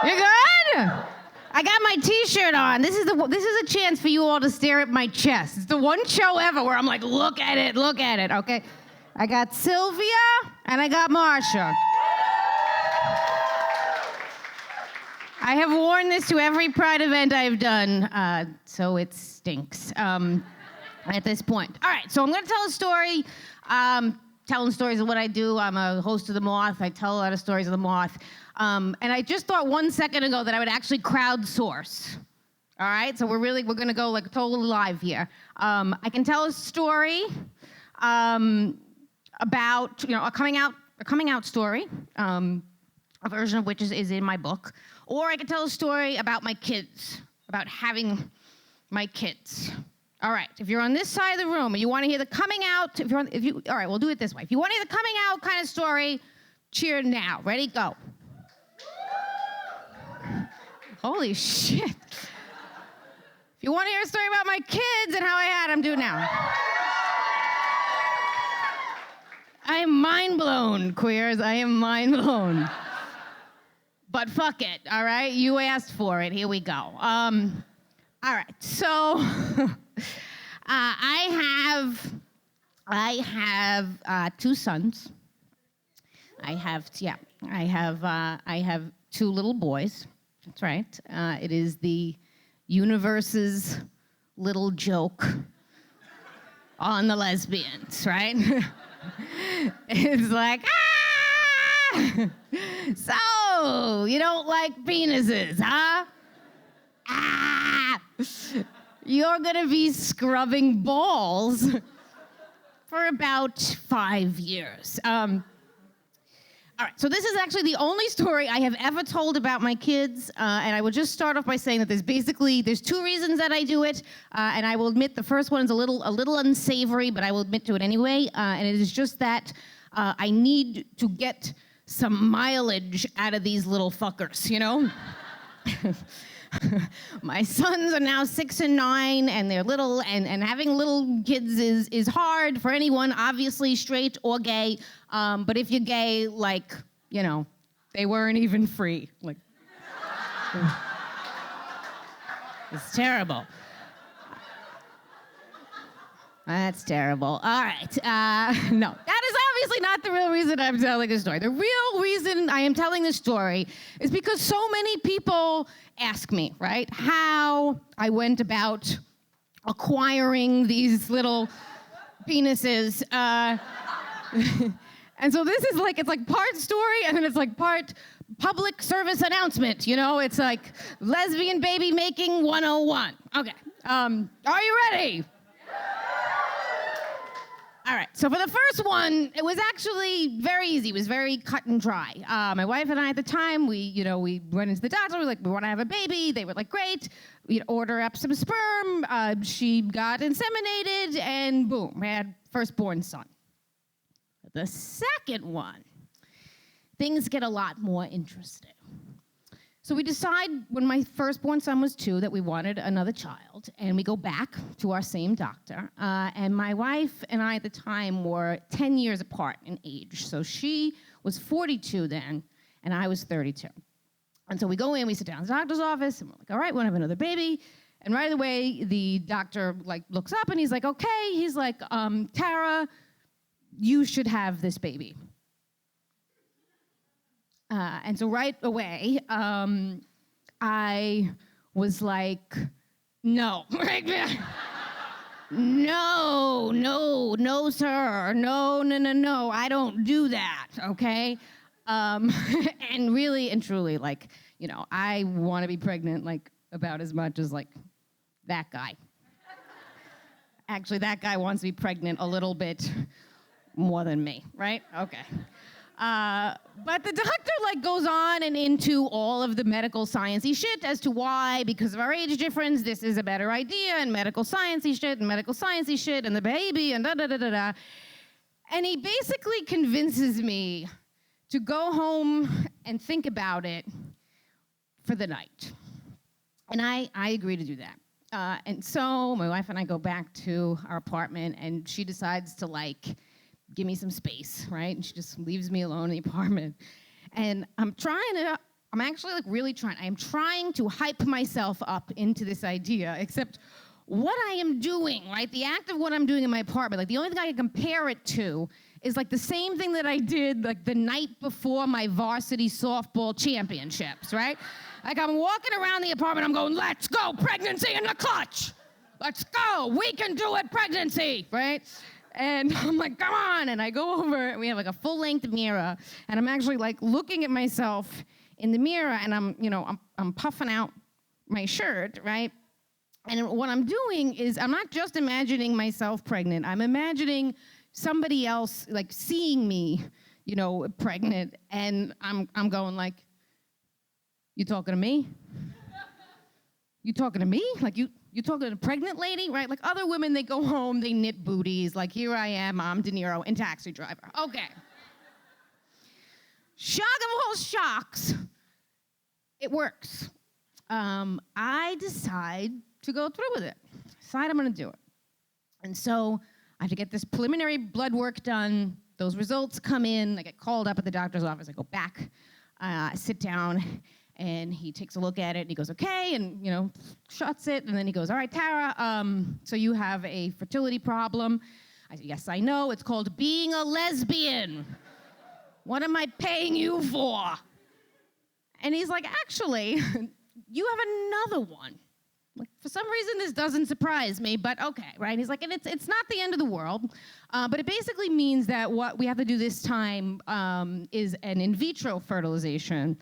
You good? I got my T-shirt on. This is a chance for you all to stare at my chest. It's the one show ever where I'm like, look at it, okay? I got Sylvia and I got Marsha. I have worn this to every Pride event I've done, so it stinks at this point. All right, so I'm going to tell a story. Telling stories of what I do. I'm a host of The Moth. I tell a lot of stories of The Moth. And I just thought 1 second ago that I would actually crowdsource. All right, so we're going to go like totally live here. I can tell a story about, a coming out story, a version of which is in my book. Or I can tell a story about my kids, about having my kids. All right, if you're on this side of the room and you want to hear the coming out, all right, we'll do it this way. If you want to hear the coming out kind of story, cheer now. Ready, go. Holy shit. If you want to hear a story about my kids and how I had them, do it now. I am mind blown, queers. I am mind blown. But fuck it, all right? You asked for it. Here we go. All right, so I have 2 sons. I have 2 little boys. That's right. It is the universe's little joke on the lesbians, right? It's like, ah! So, you don't like penises, huh? Ah! You're gonna be scrubbing balls for about 5 years. All right, so this is actually the only story I have ever told about my kids, and I will just start off by saying that there's 2 reasons that I do it, and I will admit the first one is a little unsavory, but I will admit to it anyway, and it is just that I need to get some mileage out of these little fuckers, you know? My sons are now 6 and 9, and they're little, and having little kids is hard for anyone, obviously straight or gay. But if you're gay, like, they weren't even free. Like, it's terrible. That's terrible. All right. No, that is obviously not the real reason I'm telling this story. The real reason I am telling this story is because so many people ask me, right, how I went about acquiring these little penises. And so this is like, it's like part story and then it's like part public service announcement, It's like lesbian baby making 101. Okay. Are you ready? All right, so for the first one, it was actually very easy. It was very cut and dry. My wife and I at the time, we went into the doctor. We were like, we want to have a baby. They were like, great. We'd order up some sperm. She got inseminated, and boom, we had firstborn son. The second one, things get a lot more interesting. So we decide when my firstborn son was 2 that we wanted another child, and we go back to our same doctor. And my wife and I at the time were 10 years apart in age. So she was 42 then, and I was 32. And so we go in, we sit down in the doctor's office, and we're like, all right, we want to have another baby. And right away, the doctor looks up, and he's like, okay. He's like, Tara, you should have this baby. And so right away, I was like, no. No, sir. No, I don't do that, okay? And really and truly, I want to be pregnant, about as much as, that guy. Actually, that guy wants to be pregnant a little bit more than me, right? Okay. But the doctor goes on and into all of the medical sciencey shit as to why, because of our age difference, this is a better idea, and medical sciencey shit, and the baby, and da-da-da-da-da. And he basically convinces me to go home and think about it for the night. And I agree to do that. And so my wife and I go back to our apartment, and she decides to give me some space, right? And she just leaves me alone in the apartment. And I'm trying to I'm actually like really trying. I am trying to hype myself up into this idea, except what I am doing, right? The act of what I'm doing in my apartment, like the only thing I can compare it to is like the same thing that I did like the night before my varsity softball championships, right? Like I'm walking around the apartment, I'm going, let's go, pregnancy in the clutch. Let's go, we can do it, pregnancy, right? And I'm like, come on, and I go over, and we have like a full-length mirror, and I'm actually like looking at myself in the mirror, and I'm puffing out my shirt, right? And what I'm doing is I'm not just imagining myself pregnant, I'm imagining somebody else like seeing me, pregnant, and I'm going like, you talking to me? You talking to me? Like you talking to a pregnant lady, right? Like other women, they go home, they knit booties. Like here I am, I'm De Niro in Taxi Driver. Okay. Shock of all shocks, it works. I decide to go through with it. Decide I'm gonna do it. And so I have to get this preliminary blood work done. Those results come in, I get called up at the doctor's office, I go back, I sit down, and he takes a look at it, and he goes, okay, and, shuts it, and then he goes, all right, Tara, so you have a fertility problem. I said, yes, I know, it's called being a lesbian. What am I paying you for? And he's like, actually, you have another one. Like, for some reason, this doesn't surprise me, but okay, right? He's like, and it's not the end of the world, but it basically means that what we have to do this time is an in vitro fertilization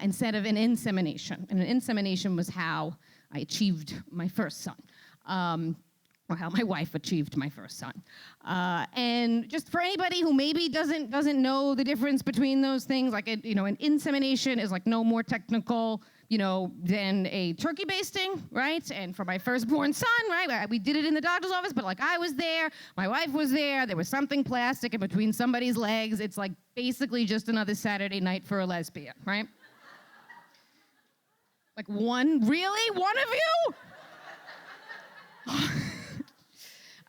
instead of an insemination. And an insemination was how I achieved my first son, or how my wife achieved my first son. And just for anybody who maybe doesn't know the difference between those things, like an insemination is like no more technical, than a turkey basting, right? And for my firstborn son, right, we did it in the doctor's office, but like I was there, my wife was there was something plastic in between somebody's legs. It's like basically just another Saturday night for a lesbian, right? Like really? One of you?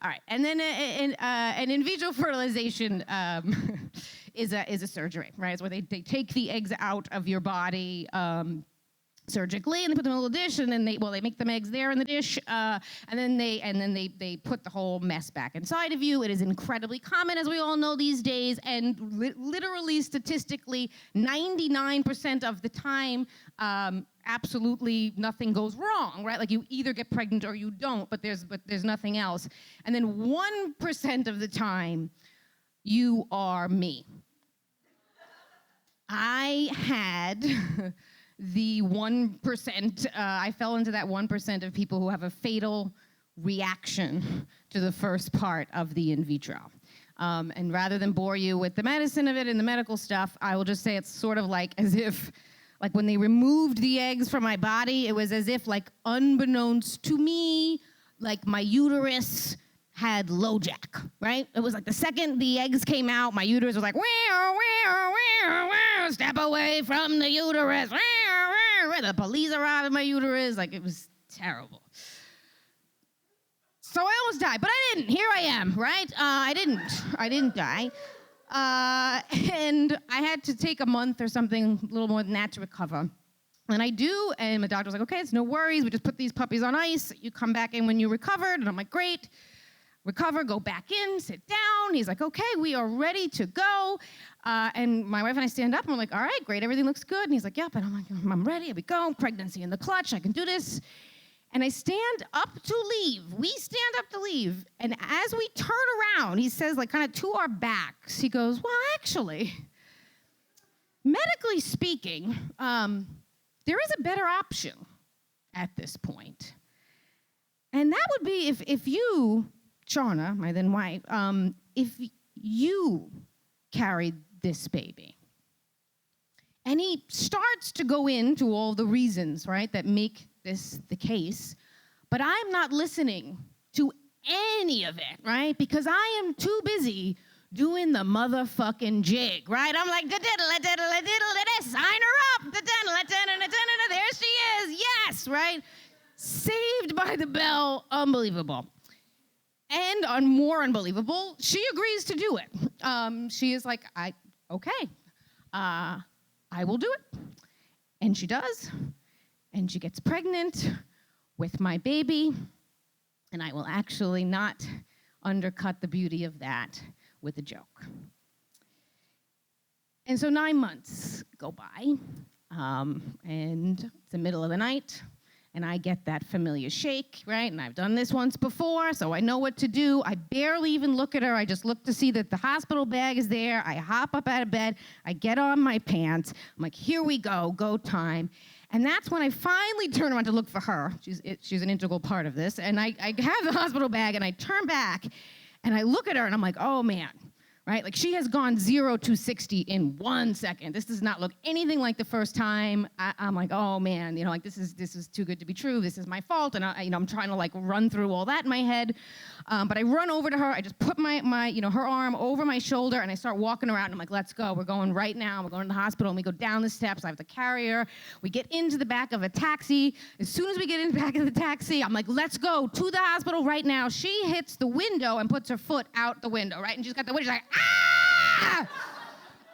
All right, and then an in vitro fertilization is a surgery, right? It's where they take the eggs out of your body surgically, and they put them in a little dish, and then they make them eggs there in the dish, and then they put the whole mess back inside of you. It is incredibly common, as we all know these days, and literally statistically, 99% of the time, absolutely nothing goes wrong, right? Like you either get pregnant or you don't, but there's nothing else. And then 1% of the time, you are me. I had the 1%, I fell into that 1% of people who have a fatal reaction to the first part of the in vitro. And rather than bore you with the medicine of it and the medical stuff, I will just say it's sort of like as if, like when they removed the eggs from my body, it was as if like unbeknownst to me, like my uterus had LoJack, right? It was like the second the eggs came out, my uterus was like, step away from the uterus. The police arrived at my uterus. Like, it was terrible. So I almost died, but I didn't. Here I am, right? I didn't die. And I had to take a month or something, a little more than that, to recover. And I do, and my doctor was like, okay, it's no worries. We just put these puppies on ice. You come back in when you recovered. And I'm like, great. Recover, go back in, sit down. He's like, okay, we are ready to go. And my wife and I stand up, and we're like, all right, great, everything looks good. And he's like, yep, and I'm like, I'm ready, here we go, pregnancy in the clutch, I can do this. And I stand up to leave. We stand up to leave. And as we turn around, he says, like, kind of to our backs, he goes, well, actually, medically speaking, there is a better option at this point. And that would be if you, Charna, my then wife, if you carried this baby. And he starts to go into all the reasons, right, that make this the case. But I'm not listening to any of it, right? Because I am too busy doing the motherfucking jig, right? I'm like, sign her up, there she is, yes, right? Saved by the Bell, unbelievable. And more unbelievable, she agrees to do it. She is like, okay, I will do it. And she does, and she gets pregnant with my baby, and I will actually not undercut the beauty of that with a joke. And so 9 months go by, and it's the middle of the night, and I get that familiar shake, right? And I've done this once before, so I know what to do. I barely even look at her. I just look to see that the hospital bag is there. I hop up out of bed. I get on my pants. I'm like, here we go time. And that's when I finally turn around to look for her. She's an integral part of this. And I have the hospital bag, and I turn back, and I look at her, and I'm like, oh, man. Right? Like, she has gone 0 to 60 in 1 second. This does not look anything like the first time. I'm like, oh man, like this is too good to be true. This is my fault. And I'm trying to like run through all that in my head. But I run over to her. I just put my her arm over my shoulder, and I start walking around. I'm like, let's go. We're going right now. We're going to the hospital. And we go down the steps. I have to carry her. We get into the back of a taxi. As soon as we get in the back of the taxi, I'm like, let's go to the hospital right now. She hits the window and puts her foot out the window, right? And she's got the window. She's like, ah!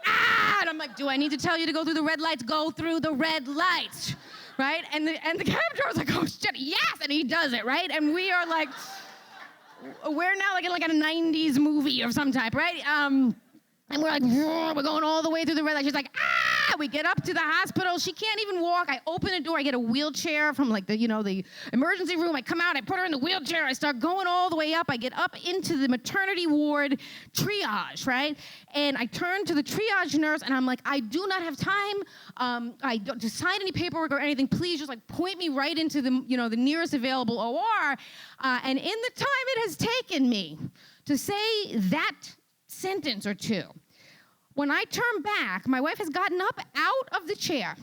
Ah! And I'm like, do I need to tell you to go through the red lights? Go through the red lights, right? And the cab driver's like, oh shit, yes, and he does it, right? And we are like, we're now like in a 90s movie of some type, right? And we're like, we're going all the way through the red light. She's like, ah! We get up to the hospital. She can't even walk. I open the door. I get a wheelchair from like the emergency room. I come out. I put her in the wheelchair. I start going all the way up. I get up into the maternity ward triage, right? And I turn to the triage nurse, and I'm like, I do not have time to sign any paperwork or anything. Please just like point me right into the nearest available OR. And in the time it has taken me to say that sentence or two, when I turn back, my wife has gotten up out of the chair,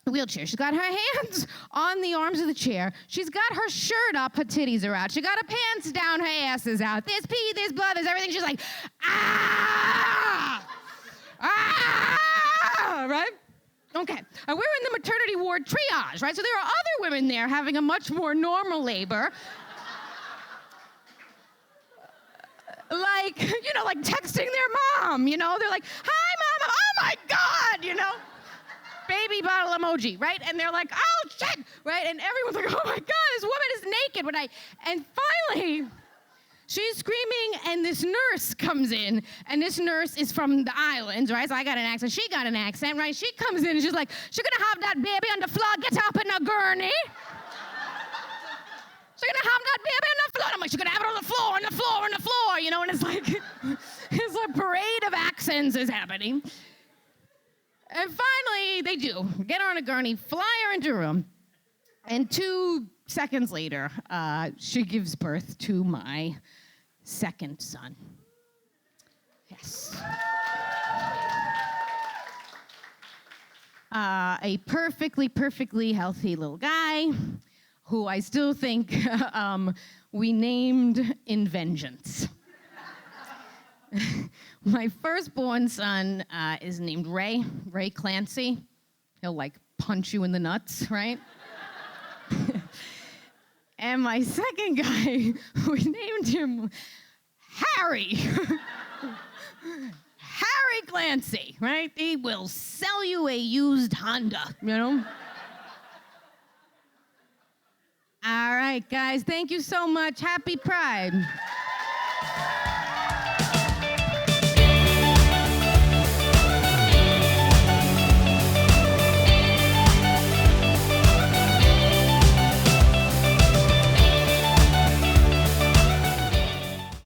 the wheelchair. She's got her hands on the arms of the chair. She's got her shirt up, her titties are out. She got her pants down, her ass is out. There's pee, there's blood, there's everything. She's like, ah! Ah! Right? Okay. We're in the maternity ward triage, right? So there are other women there having a much more normal labor. Like texting their mom, they're like, hi, mama, oh my God, baby bottle emoji, right? And they're like, oh shit, right? And everyone's like, oh my God, this woman is naked. And finally, she's screaming, and this nurse comes in, and this nurse is from the islands, right? So I got an accent, she got an accent, right? She comes in, and she's like, she's gonna have that baby on the floor, get up in a gurney. She's gonna have that baby on the floor. I'm like, she's gonna have it on the floor, on the floor, on the floor, and it's like, it's a parade of accents is happening. And finally, they do. Get her on a gurney, fly her into a room, and 2 seconds later, she gives birth to my second son. Yes. A perfectly healthy little guy, who I still think we named in vengeance. My firstborn son is named Ray Clancy. He'll like punch you in the nuts, right? And my second guy, we named him Harry. Harry Clancy, right? He will sell you a used Honda, All right, guys, thank you so much. Happy Pride.